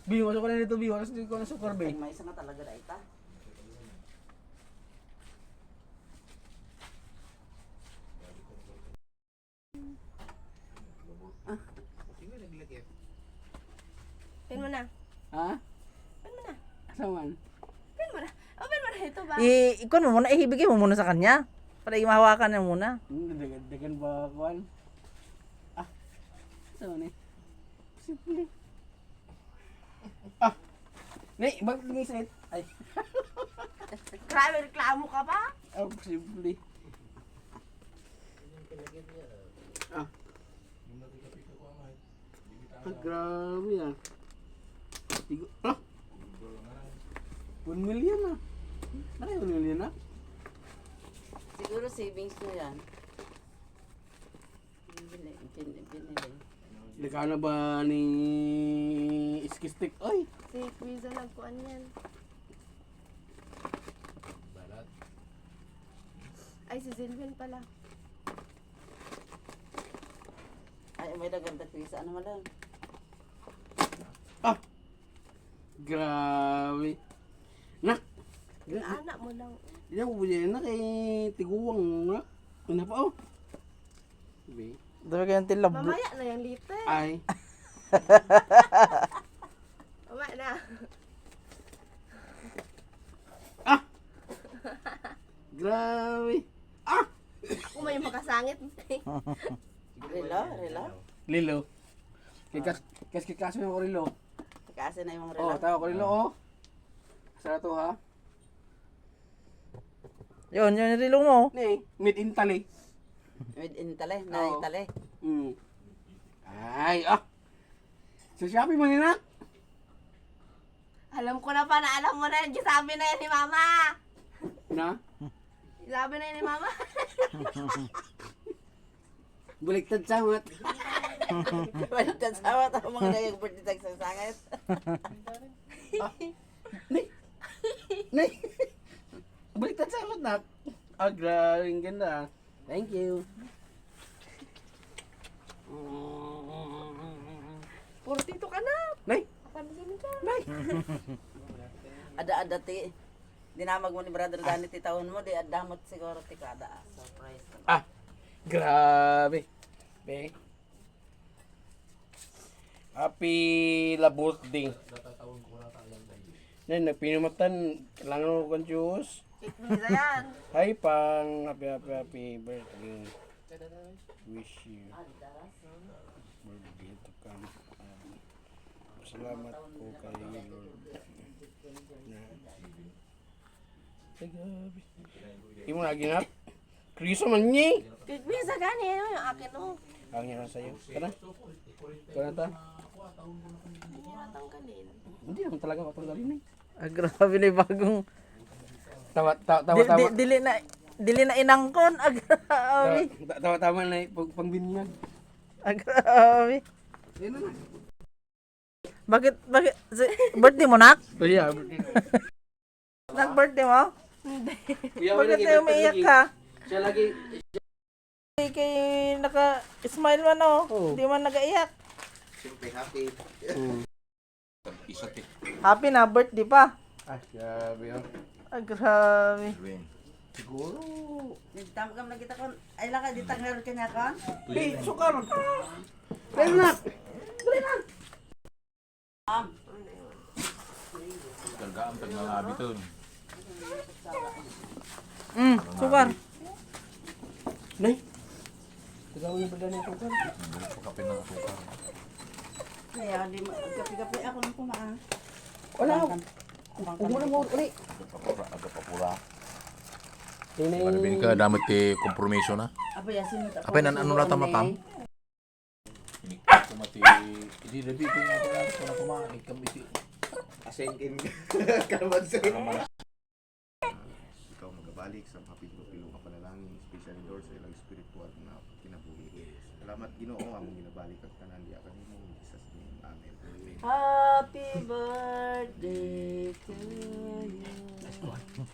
Biho, masuk ka na dito, Biho. Alas hindi ko na sukar, Ay, be. may isa nga talaga na ita. Pin mo na. Ha? Pin mo na. Asaman? Pin mo na. Open mo na ito ba? Ikon mo muna, ibigay mo muna sa kanya. Para imahawakan niya muna. Dagan ba, kuhan? Ah, asaman eh. Simple. Ah! Nay, bakit nangisit? Ay, Grabe, reklamo ka pa? oh, simple. Ah. Ah, grabe ah. Ah! 1 million ah. Ano yung 1 million ah? Siguro savings nyo yan. Binili. Nagkana ba ni Iskistik? Oy! Si Quiza nagkuhan yan. Ay, si Zilvin pala. Ay, may daganda pisa. Ano malang? Ah! Grabe. Nak! Anak mo lang. Hindi ako bumili na kay Tiguwang na. Ano pa oh? Sabi. Dami kayong tilab. Mamaya na yung liter. Ay. Mamaya na. Ah! Grabe. Ah! Ako may makasangit. Relo. Lilo. Kikas mo ko Rilo. Kasi na yung Oh, relo. tawa ko Rilo oh. Sa to ha. Yun yung rilong mo. Ni, meet in Tali. Made in Tale. Na Oo. Tale. Ay, ah. Sa Shopee mo nina. Alam ko na pa na alam mo na yan. Sabi na yan ni Mama. Na? Sabi na yan ni Mama. Baliktad sangat. Baliktad sa mga mga naging birthday tag sa sangit. Nay. Baliktad sangat nak. Ah, grabe, ang ganda. Thank you. 42 ka na. Nay. Kapansin ka. Ada ti. Dinamag mo ni Brother Danny ti taon mo. Di adamot siguro ti kada. Surprise. Ah, grabe. Be. Happy la birthday. Nay, nagpinumatan. Kailangan ko kong juice. Quiza yan. Hi, Pang. Happy birthday. Wish you birthday to come. Salamat po kay Lord. Ay, grabe. Hindi mo naginap? Kriso man niya. Quiza gani yun yung akin oh. Ang yan sa'yo. Tara. Tara ta. Hindi na tanggalin. Hindi naman talaga matanggalin eh. Ah, grabe na yung bagong... Tawa. Dili na inangkon. Ah, grabe. Tawa na eh. Pangbinyag. Ah, grabe. Yan na. Bakit? Birthday mo, nak? So yeah. Nak-birthday mo? Bakit tayo umiiyak ka? Siya lagi. Kay naka-smile man oh. Hindi man nag-iyak. Siyempre happy. Happy na birthday pa. Ah, grabe oh. Ah, grabe. Siguro. Tamgam na kita kon. Ay laka di tanggal kanya kon. Hey, sukar. Renak. Gandaan pag nalabi to. Sukar. Nay. Tagawin niyo ba dyan yung sukar? Hindi po kape ng sukar. Kaya di kape-kape ako nang kumaan. Wala. Huwag mo na mo uli. Aga papura. Tinay. Manibin ka damit ti kompromiso na. Apa ya sin. Apa nan ano na tamapam? Ini ko mati. Hindi labi ko nga pala para kumain kambiti. Asengkin kalman sa ikaw magabalik sa mapilong ka panalangin, especially doors sa ilang spiritual na kinabuhi. Salamat Ginoo among ginabalik at tanan di akan mo Jesus name. Amen. Happy birthday to you.